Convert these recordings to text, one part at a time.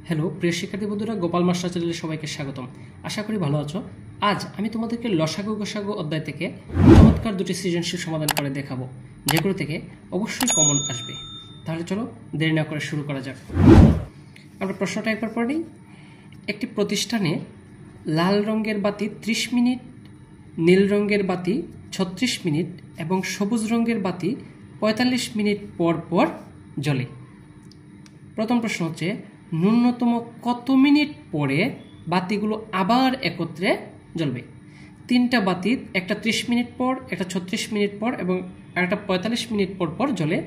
Hello প্রিয় শিক্ষার্থী বন্ধুরা, গোপাল মাস্টার চ্যানেলে সবাইকে স্বাগতম। আশা করি ভালো আছো। আজ আমি তোমাদেরকে লসাগু গসাগু অধ্যায় থেকে চমৎকার দুটি সৃজনশীল সমাধান করে দেখাবো, যেগুলো থেকে অবশ্যই কমন আসবে। তাহলে চলো দেরি না করে শুরু করা যাক। আমরা প্রশ্নটা একবার পড়ে নিই। একটি প্রতিষ্ঠানে লাল রঙের বাতি 30 মিনিট, নীল রঙের বাতি 36 মিনিট এবং সবুজ রঙের বাতি 45 মিনিট পর পর জ্বলে। প্রথম প্রশ্ন হচ্ছে, ন্যূনতম কত মিনিট পরে বাতিগুলো আবার একত্রে জ্বলবে? তিনটা বাতি, একটা 30 মিনিট পর, একটা 36 মিনিট পর এবং একটা 45 মিনিট পর পর জ্বলে।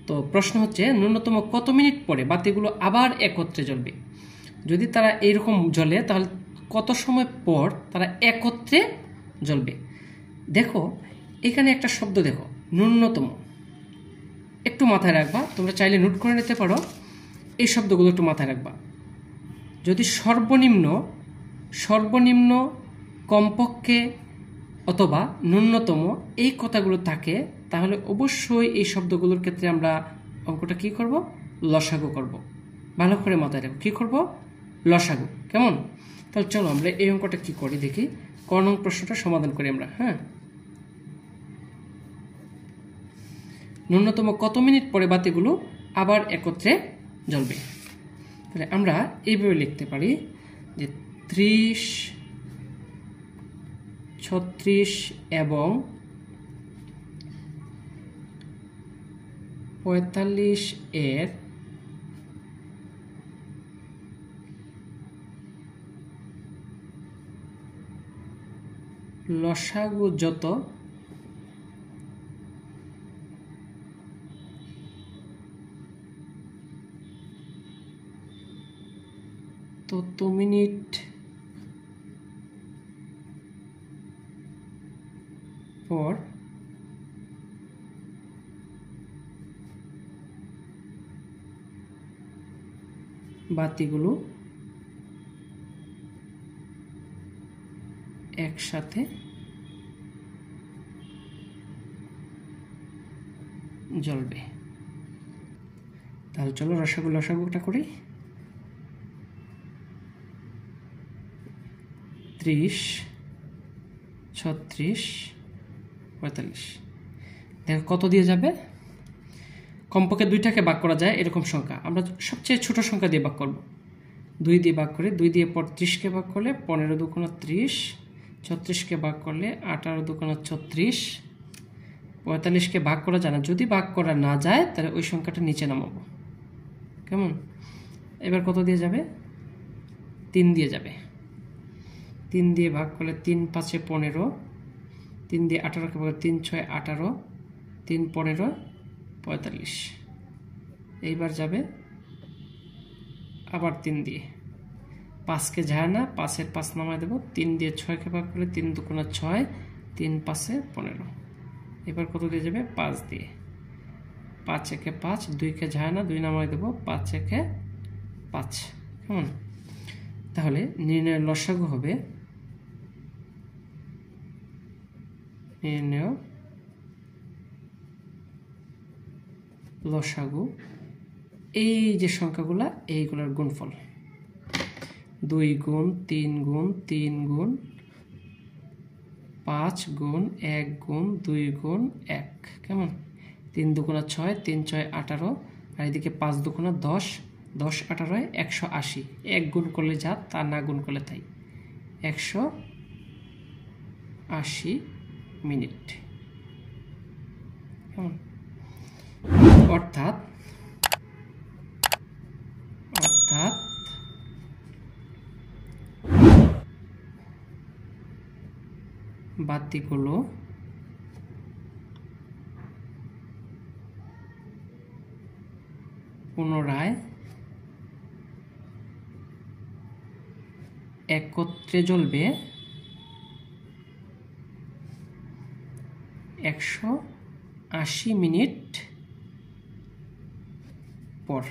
তো প্রশ্ন হচ্ছে, ন্যূনতম কত মিনিট পরে বাতিগুলো আবার একত্রে জ্বলবে? যদি তারা এইরকম জ্বলে তাহলে কত সময় পর তারা একত্রে জ্বলবে? দেখো এখানে একটা শব্দ, দেখো ন্যূনতম, একটু মাথায় রাখবা, তোমরা চাইলে নোট করে নিতে পারো। এই শব্দগুলো একটু মাথায় রাখবা। যদি সর্বনিম্ন, কমপক্ষে অথবা ন্যূনতম এই কথাগুলো থাকে, তাহলে অবশ্যই এই শব্দগুলোর ক্ষেত্রে আমরা অঙ্কটা কি করব? লসাগু করব। ভালো করে মাথায় রাখো, কি করব? লসাগু। কেমন? তাহলে চলো আমরা এই অঙ্কটা কি করি দেখি। ক নং প্রশ্নটা সমাধান করি আমরা। ন্যূনতম কত মিনিট পরে বাতিগুলো আবার একত্রে জ্বলবে? তাহলে আমরা এইভাবে লিখতে পারি যে 30, 36 এবং 45 এর লসাগু যত তত মিনিট পর বাতিগুলো একসাথে জ্বলবে। তাহলে চলো লসাগুটা করি। 30, 36, 45। দেখো কত দিয়ে যাবে? কমপক্ষে দুইটাকে ভাগ করা যায় এরকম সংখ্যা আমরা সবচেয়ে ছোট সংখ্যা দিয়ে ভাগ করব। 2 দিয়ে ভাগ করে, 2 দিয়ে 35কে ভাগ করলে 15 দুগুণ 30, 36কে ভাগ করলে 18 দুগুণ 36, 45কে ভাগ করা যায় না। যদি ভাগ করা না যায় তাহলে ওই সংখ্যাটা নিচে নামাবো। কেমন? এবার কত দিয়ে যাবে? 3 দিয়ে যাবে। 3 দিয়ে ভাগ করলে 3 5 15, 3 দিয়ে 18কে ভাগ করলে 3 6 18, 3 15 45। এইবার যাবে আবার 3 দিয়ে, 5কে যায় না, 5-এর 5 নামায় দেবো। 3 দিয়ে 6কে ভাগ করলে 3 দুগুণ 6, 3 5 15। এবার কত দিয়ে যাবে? 5 দিয়ে, 5 একে 5, 2কে যায় না, 2 নামায় দেবো, 5 একে 5। কেমন? তাহলে নির্ণয় লসাগু হবে, নির্ণয় লসাগু এই যে সংখ্যাগুলা, এইগুলোর গুণফল 2 গুণ 3 গুণ 3 গুণ 5 গুণ 1 গুণ 2 গুণ 1। কেমন? 3 দুগুণ 6, 3 6 18, আর এদিকে 5 দুগুণ 10, 10 18 180। 1 গুণ করলে যা, তা না গুণ করলে তাই, 180 মিনিট। কেমন? অর্থাৎ বাতিগুলো পুনরায় একত্রে জ্বলবে 180 মিনিট পর।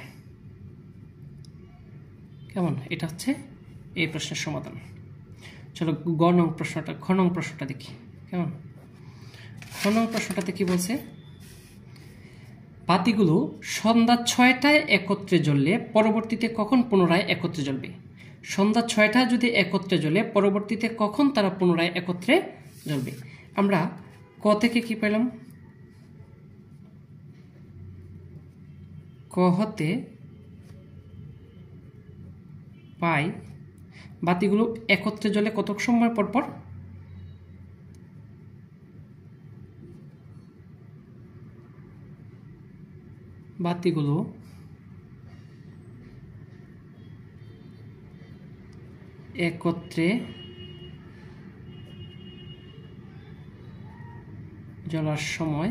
কেমন? এটা হচ্ছে এই প্রশ্নের সমাধান। চলো খ নং প্রশ্নটা দেখি। কেমন? খ নং প্রশ্নটাতে কি বলছে? বাতিগুলো সন্ধ্যা 6টায় একত্রে জ্বললে পরবর্তীতে কখন পুনরায় একত্রে জ্বলবে? সন্ধ্যা 6টায় যদি একত্রে জ্বলে পরবর্তীতে কখন তারা পুনরায় একত্রে জ্বলবে? আমরা ক থেকে কি পেলাম? ক হতে পাই বাতিগুলো একত্রে জ্বলে কত সময় পর পর? বাতিগুলো একত্রে জ্বলার সময়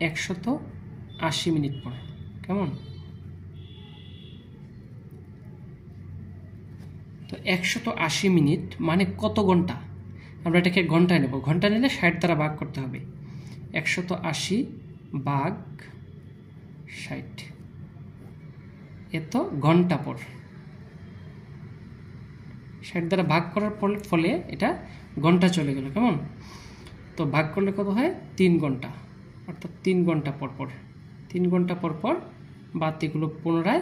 180 মিনিট পরে। কেমন? তো 180 মিনিট মানে কত ঘন্টা? আমরা এটাকে ঘন্টায় নেব। ঘন্টা নিলে 60 দ্বারা ভাগ করতে হবে। 180 ভাগ 60 এত ঘন্টা পর। 60 দ্বারা ভাগ করার ফলে এটা ঘন্টা চলে গেল। কেমন? তো ভাগ করলে কত হয়? 3 ঘন্টা, অর্থাৎ 3 ঘন্টা পর পর 3 ঘন্টা পর পর বাতিগুলো পুনরায়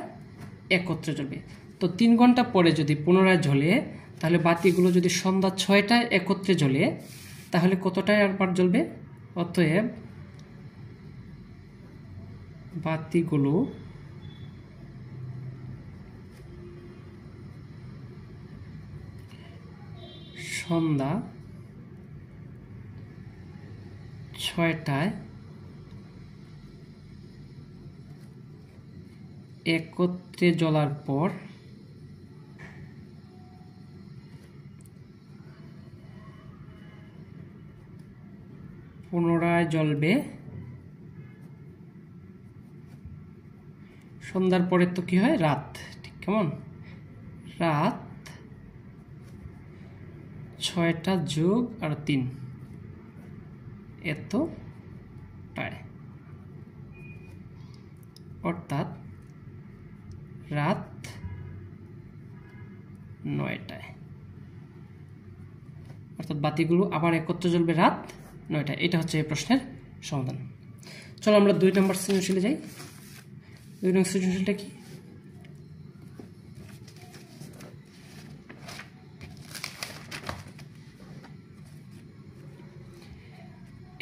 একত্রে জ্বলবে। তো 3 ঘন্টা পরে যদি পুনরায় জ্বলে, তাহলে বাতিগুলো যদি সন্ধ্যা 6টায় একত্রে জ্বলে, তাহলে কতটায় আবার জ্বলবে? অতএব বাতিগুলো সন্ধ্যা 6টায় একত্রে জ্বলার পর পুনরায় জ্বলবে সন্ধ্যার পরে। তো কি হয়? রাত। ঠিক কেমন? রাত 6টা যোগ আর 3 এতটায়, অর্থাৎ রাত 9টায়। অর্থাৎ বাতিগুলো আবার একত্রে জ্বলবে রাত 9টায়। এটা হচ্ছে এই প্রশ্নের সমাধান। চলো আমরা 2 নম্বর সৃজনশীলে যাই। 2 নম্বর সৃজনশীলটা কি?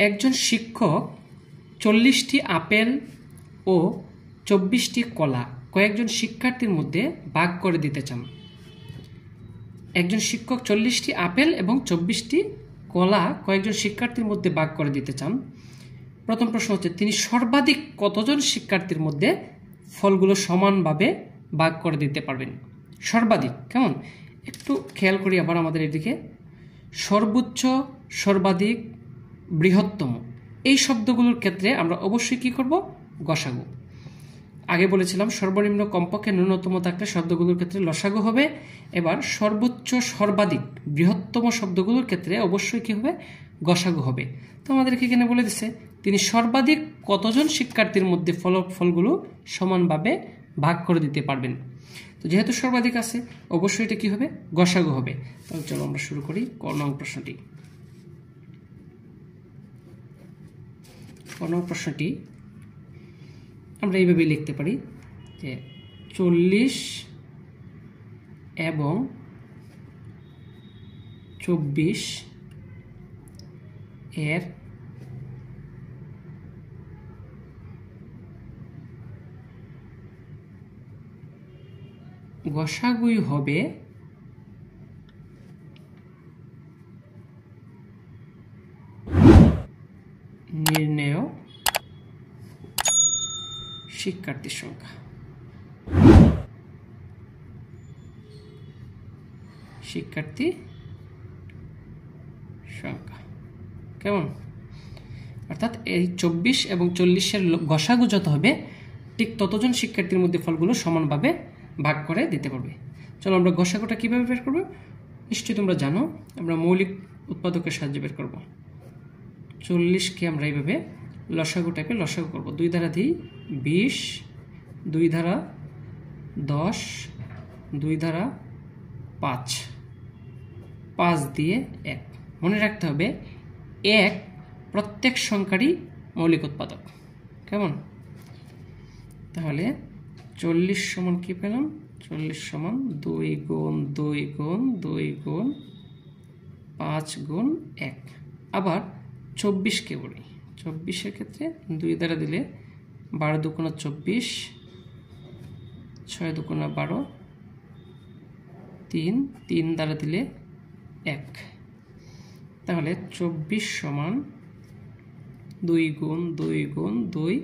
একজন শিক্ষক 40টি আপেল ও 24টি কলা কয়েকজন শিক্ষার্থীর মধ্যে ভাগ করে দিতে চান। একজন শিক্ষক 40টি আপেল এবং 24টি কলা কয়েকজন শিক্ষার্থীর মধ্যে ভাগ করে দিতে চান। প্রথম প্রশ্ন হচ্ছে, তিনি সর্বাধিক কতজন শিক্ষার্থীর মধ্যে ফলগুলো সমানভাবে ভাগ করে দিতে পারবেন? সর্বাধিক। কেমন? একটু খেয়াল করি আবার আমাদের এদিকে। সর্বোচ্চ, সর্বাধিক, বৃহত্তম, এই শব্দগুলোর ক্ষেত্রে আমরা অবশ্যই কি করব? গসাগু। আগে বলেছিলাম সর্বনিম্ন, কমপক্ষে, ন্যূনতম থাকলে শব্দগুলোর ক্ষেত্রে লসাগু হবে। এবার সর্বোচ্চ, সর্বাধিক, বৃহত্তম শব্দগুলোর ক্ষেত্রে অবশ্যই কি হবে? গসাগু হবে। তো আমাদেরকে এখানে বলে দিচ্ছে তিনি সর্বাধিক কতজন শিক্ষার্থীর মধ্যে ফলগুলো সমানভাবে ভাগ করে দিতে পারবেন। তো যেহেতু সর্বাধিক আছে, অবশ্যই এটা কি হবে? গসাগু হবে। তাহলে চলো আমরা শুরু করি ক নং প্রশ্নটি। ক নং প্রশ্নটি আমরা এইভাবে লিখতে পারি যে 40 এবং 24 এর গসাগুই হবে নির্ণেয় শিক্ষার্থীর সংখ্যা। শিক্ষার্থী সংখ্যা। কেমন? অর্থাৎ এই 24 এবং 40-এর গসাগু যত হবে, ঠিক ততজন শিক্ষার্থীর মধ্যে ফলগুলো সমানভাবে ভাগ করে দিতে পারবে। চলো আমরা গসাগুটা কিভাবে বের করব? নিশ্চয়ই তোমরা জানো, আমরা মৌলিক উৎপাদকের সাহায্যে বের করব। 40কে আমরা এইভাবে লসাগু টাইপে লসাগু করব। 2 দ্বারা দিই 20, 2 দ্বারা 10, 2 দ্বারা 5, 5 দিয়ে 1। মনে রাখতে হবে 1 প্রত্যেক সংখ্যারই মৌলিক উৎপাদক। কেমন? তাহলে 40 সমান কি পেলাম? 40 সমান 2 গুণ 2 গুণ 2 গুণ 5 গুণ 1। আবার 24 কে বলি, 24 এর ক্ষেত্রে 2 দ্বারা দিলে 12 দুগুণা 24, 6 দুগুণা 12, 3 দ্বারা দিলে 1। তাহলে 24 সমান 2 গুণ 2 গুণ 2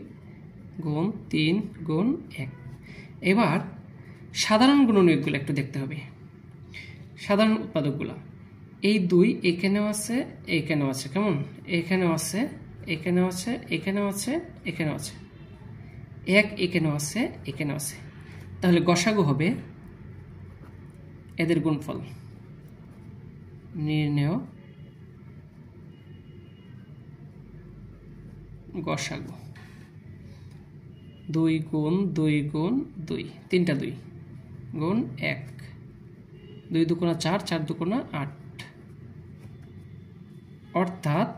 গুণ 3 গুণ 1। এবার সাধারণ গুণনীয়কগুলো একটু দেখতে হবে। সাধারণ উৎপাদকগুলো, এই 2 এখানেও আছে, এখানেও আছে। কেমন? এখানেও আছে, এখানেও আছে, এখানেও আছে, এখানেও আছে। 1 এখানেও আছে, এখানেও আছে। তাহলে গসাগু হবে এদের গুণফল। নির্ণেয় গসাগু 2 গুণ 2 গুণ 2, 3টা 2 গুণ 1, 2 দুগুণা 4, 4 দুগুণা 8। অর্থাৎ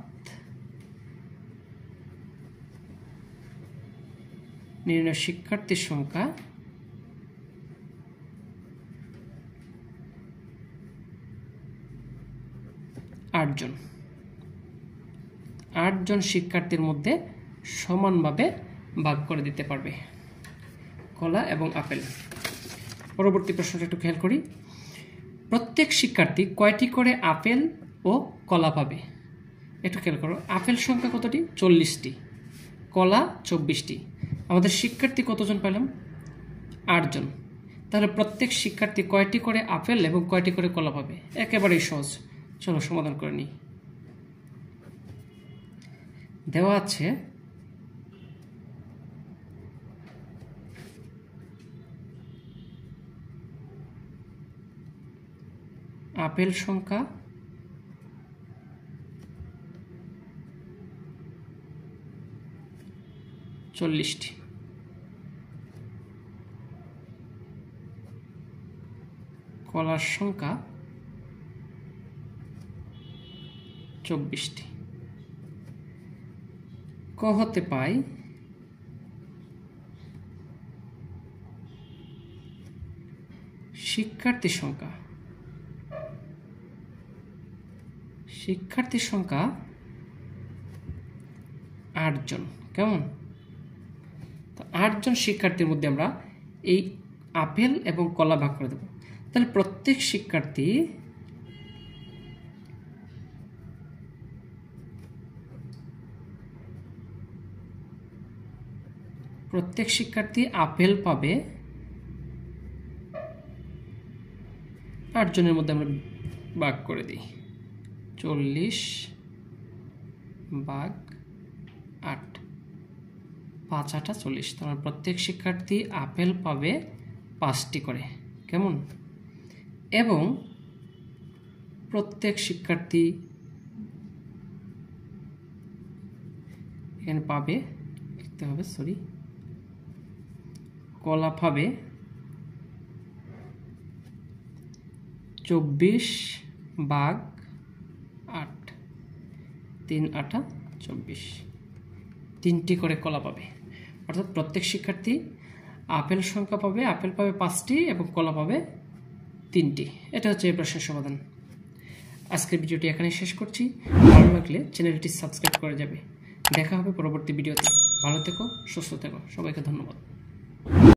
নির্ণয় শিক্ষার্থীর সংখ্যা 8 জন। 8 জন শিক্ষার্থীর মধ্যে সমানভাবে ভাগ করে দিতে পারবে কলা এবং আপেল। পরবর্তী প্রশ্নটা একটু খেয়াল করি। প্রত্যেক শিক্ষার্থী কয়টি করে আপেল ও কলা পাবে? একটু খেয়াল করো। আপেল সংখ্যা কতটি? 40টি। কলা 24টি। আমাদের শিক্ষার্থী কতজন পেলাম? 8 জন। তাহলে প্রত্যেক শিক্ষার্থী কয়টি করে আপেল এবং কয়টি করে কলা পাবে? একেবারেই সহজ। চলো সমাধান করে নিই। দেওয়া আছে আপেল সংখ্যা 40টি, কলার সংখ্যা 24টি। ক হতে পাই শিক্ষার্থীর সংখ্যা 8 জন। কেমন? তো 8 জন শিক্ষার্থীর মধ্যে আমরা এই আপেল এবং কলা ভাগ করে দেব। তাহলে প্রত্যেক শিক্ষার্থী আপেল পাবে। 8 জনের মধ্যে আমরা ভাগ করে দিই। 40 ভাগ 8, 5 8 40। তাহলে প্রত্যেক শিক্ষার্থী আপেল পাবে 5টি করে। কেমন? এবং প্রত্যেক শিক্ষার্থী এখানে পাবে, লিখতে হবে সরি, কলা পাবে 24 ভাগ 8, 3 8 24। 3টি করে কলা পাবে। অর্থাৎ প্রত্যেক শিক্ষার্থী আপেল সংখ্যা পাবে, আপেল পাবে 5টি এবং কলা পাবে 3টি। এটা হচ্ছে এই প্রশ্নের সমাধান। আজকের ভিডিওটি এখানে শেষ করছি। ভালো লাগলে চ্যানেলটি সাবস্ক্রাইব করে যাবে। দেখা হবে পরবর্তী ভিডিওতে। ভালো থেকো, সুস্থ থেকো। সবাইকে ধন্যবাদ।